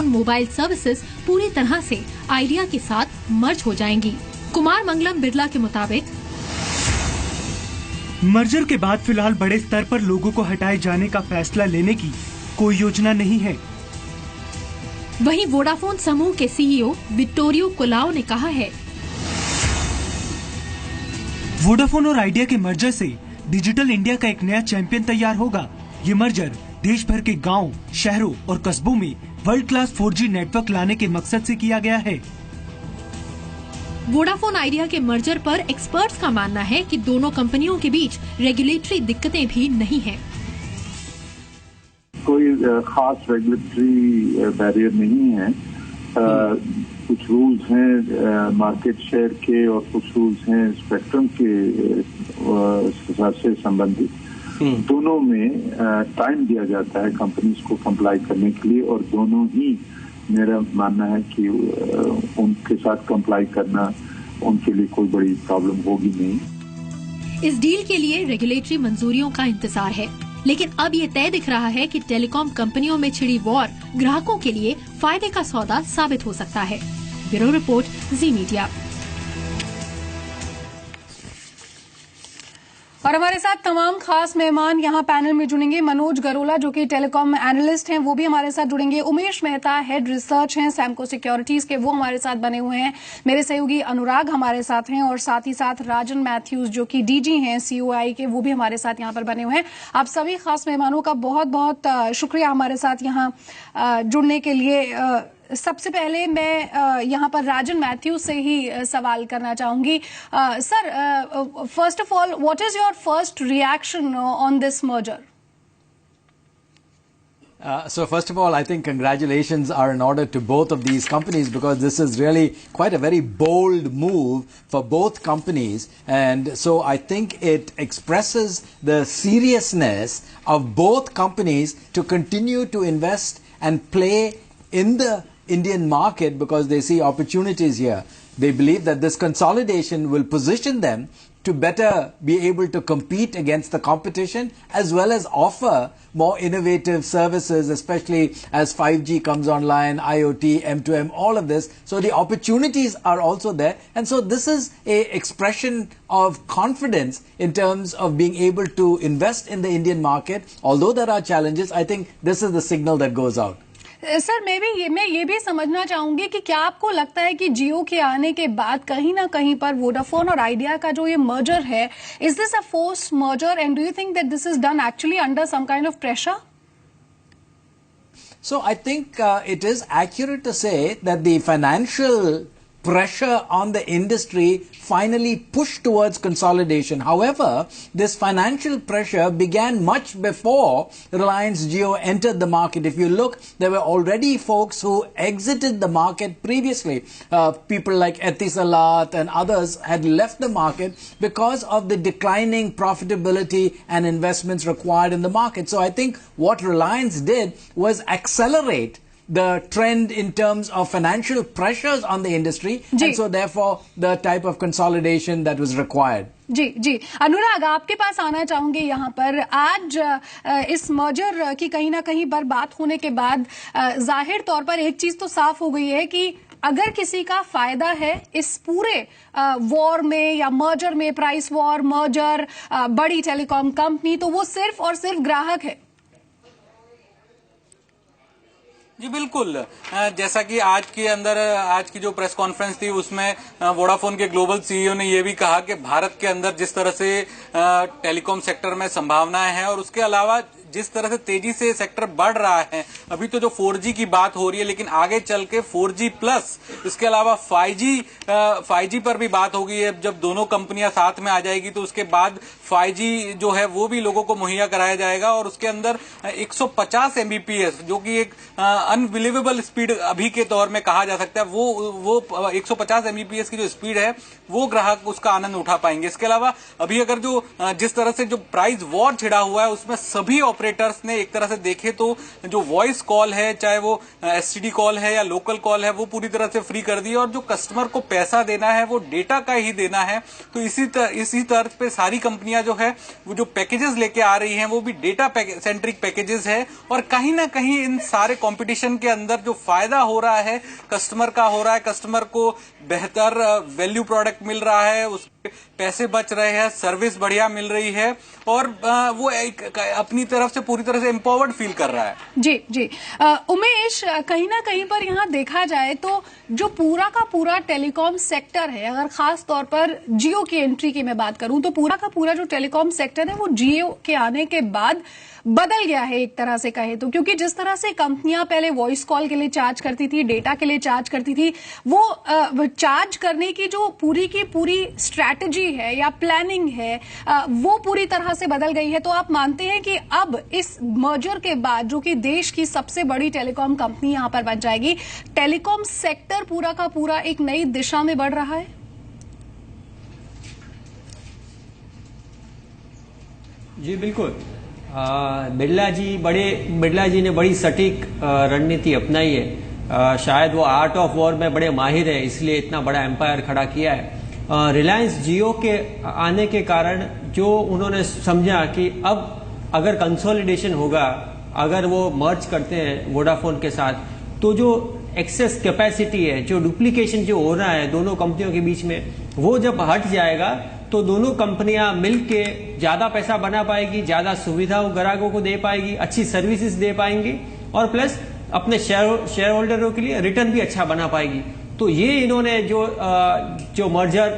Vodafone mobile services पूरी तरह से आइडिया के साथ मर्ज हो जाएंगी। कुमार मंगलम बिरला के मुताबिक मर्जर के बाद फिलहाल बड़े स्तर पर लोगों को हटाए जाने का फैसला लेने की कोई योजना नहीं है। वहीं वोडाफोन समूह के सीईओ विक्टोरियो कोलाओ ने कहा है, वोडाफोन और आइडिया के मर्जर से डिजिटल इंडिया का एक नया चैंपियन तैयार होगा। ये मर्जर देश भर के गांव, शहरों और कस्बों में वर्ल्ड क्लास 4G नेटवर्क लाने के मकसद से किया गया है। वोडाफोन आइडिया के मर्जर पर एक्सपर्ट्स का मानना है कि दोनों कंपनियों के बीच रेगुलेटरी दिक्कतें भी नहीं हैं। कोई खास रेगुलेटरी बैरियर नहीं है। कुछ रूल्स हैं मार्केट शेयर के और कुछ रूल्स हैं स्पेक्ट्रम के से संबंधित। दोनों में टाइम दिया जाता है कंपनीज को कंप्लाई करने के लिए और दोनों ही मेरा मानना है कि उनके साथ कंप्लाई करना उनके लिए कोई बड़ी प्रॉब्लम होगी नहीं। इस डील के लिए रेगुलेटरी मंजूरियों का इंतजार है, लेकिन अब ये तय दिख रहा है कि टेलीकॉम कंपनियों में छिड़ी वॉर ग्राहकों के लिए फायदे का सौदा साबित हो सकता है। ब्यूरो रिपोर्ट, जी मीडिया। और हमारे साथ तमाम खास मेहमान यहाँ पैनल में जुड़ेंगे। मनोज गरोला जो कि टेलीकॉम एनालिस्ट हैं, वो भी हमारे साथ जुड़ेंगे। उमेश मेहता हेड रिसर्च हैं सैमको सिक्योरिटीज के, वो हमारे साथ बने हुए हैं। मेरे सहयोगी अनुराग हमारे साथ हैं और साथ ही साथ राजन मैथ्यूज जो कि डीजी हैं COI के, वो भी हमारे साथ यहाँ पर बने हुए हैं। आप सभी खास मेहमानों का बहुत बहुत शुक्रिया हमारे साथ यहाँ जुड़ने के लिए। सबसे पहले मैं यहाँ पर राजन मैथ्यूज से ही सवाल करना चाहूंगी। Sir, first of all, what is your first reaction on this merger? So first of all, I think congratulations are in order to both of these companies because this is really quite a very bold move for both companies, and so I think it expresses the seriousness of both companies to continue to invest and play in the Indian market because they see opportunities here. They believe that this consolidation will position them to better be able to compete against the competition as well as offer more innovative services, especially as 5G comes online, IoT, M2M, all of this. So the opportunities are also there. And so this is a expression of confidence in terms of being able to invest in the Indian market. Although there are challenges, I think this is the signal that goes out. Sir, मैं ये भी समझना चाहूंगी कि क्या आपको लगता है कि जियो के आने के बाद कहीं ना कहीं पर वोडाफोन और आइडिया का जो ये मर्जर है, is this a forced merger and do you think that this is done actually under some kind of pressure? So I think it is accurate to say that the financial pressure on the industry finally pushed towards consolidation. However, this financial pressure began much before Reliance Jio entered the market. If you look, there were already folks who exited the market previously. People like Etisalat and others had left the market because of the declining profitability and investments required in the market. So I think what Reliance did was accelerate the trend in terms of financial pressures on the industry, and so therefore the type of consolidation that was required. जी अनुराग, आपके पास आना चाहूंगे यहाँ पर। आज इस merger की कहीं ना कहीं पर बात होने के बाद जाहिर तौर पर एक चीज तो साफ हो गई है कि अगर किसी का फायदा है इस पूरे वॉर में या मर्जर में, प्राइस वॉर, मर्जर, बड़ी टेलीकॉम कंपनी, तो वो सिर्फ और सिर्फ ग्राहक है। जी बिल्कुल, जैसा कि आज की जो प्रेस कॉन्फ्रेंस थी उसमें वोडाफोन के ग्लोबल सीईओ ने यह भी कहा कि भारत के अंदर जिस तरह से टेलीकॉम सेक्टर में संभावनाएं हैं और उसके अलावा जिस तरह से तेजी से सेक्टर बढ़ रहा है, अभी तो जो 4G की बात हो रही है, लेकिन आगे चल के 4G प्लस, इसके अलावा 5G पर भी बात होगी। जब दोनों कंपनियां साथ में आ जाएगी तो उसके बाद 5G जो है वो भी लोगों को मुहैया कराया जाएगा और उसके अंदर 150 Mbps जो कि एक अनबिलीवेबल स्पीड अभी के दौर में कहा जा सकता है, वो 150 Mbps की जो स्पीड है वो ग्राहक उसका आनंद उठा पाएंगे। इसके अलावा अभी अगर जो जिस तरह से जो प्राइस वॉर छिड़ा हुआ है उसमें सभी ऑपरेटर्स ने एक तरह से देखे तो जो वॉइस कॉल है, चाहे वो एसटीडी कॉल है या लोकल कॉल है, वो पूरी तरह से फ्री कर दी और जो कस्टमर को पैसा देना है वो डेटा का ही देना है। तो इसी तर्ज पे सारी कंपनियां जो है वो जो पैकेजेस लेके आ रही हैं वो भी डेटा सेंट्रिक पैकेजेस है और कहीं ना कहीं इन सारे कंपटीशन के अंदर जो फायदा हो रहा है कस्टमर का हो रहा है, कस्टमर को बेहतर वैल्यू प्रोडक्ट मिल रहा है, उसके पैसे बच रहे हैं, सर्विस बढ़िया मिल रही है और वो अपनी तरफ से पूरी तरह से एम्पावर्ड फील कर रहा है। जी जी उमेश, कहीं ना कहीं पर यहाँ देखा जाए तो जो पूरा का पूरा टेलीकॉम सेक्टर है, अगर खास तौर पर जियो की एंट्री की मैं बात करूं तो पूरा का पूरा जो टेलीकॉम सेक्टर है वो जियो के आने के बाद बदल गया है एक तरह से कहे तो, क्योंकि जिस तरह से कंपनियां पहले वॉइस कॉल के लिए चार्ज करती थी, डेटा के लिए चार्ज करती थी, वो चार्ज करने की जो पूरी की पूरी स्ट्रैटेजी है या प्लानिंग है वो पूरी तरह से बदल गई है। तो आप मानते हैं कि अब इस मर्जर के बाद जो कि देश की सबसे बड़ी टेलीकॉम कंपनी यहां पर बन जाएगी, टेलीकॉम सेक्टर पूरा का पूरा एक नई दिशा में बढ़ रहा है? जी बिल्कुल। बिरला जी ने बड़ी सटीक रणनीति अपनाई है। शायद वो आर्ट ऑफ वॉर में बड़े माहिर है, इसलिए इतना बड़ा एम्पायर खड़ा किया है। रिलायंस जियो के आने के कारण जो उन्होंने समझा कि अब अगर कंसोलिडेशन होगा, अगर वो मर्ज करते हैं वोडाफोन के साथ, तो जो एक्सेस कैपेसिटी है, जो डुप्लीकेशन जो हो रहा है दोनों कंपनियों के बीच में, वो जब हट जाएगा तो दोनों कंपनियां मिलके ज्यादा पैसा बना पाएगी, ज्यादा सुविधा ग्राहकों को दे पाएगी, अच्छी सर्विसेज दे पाएंगी और प्लस अपने शेयर होल्डरों के लिए रिटर्न भी अच्छा बना पाएगी। तो ये इन्होंने जो मर्जर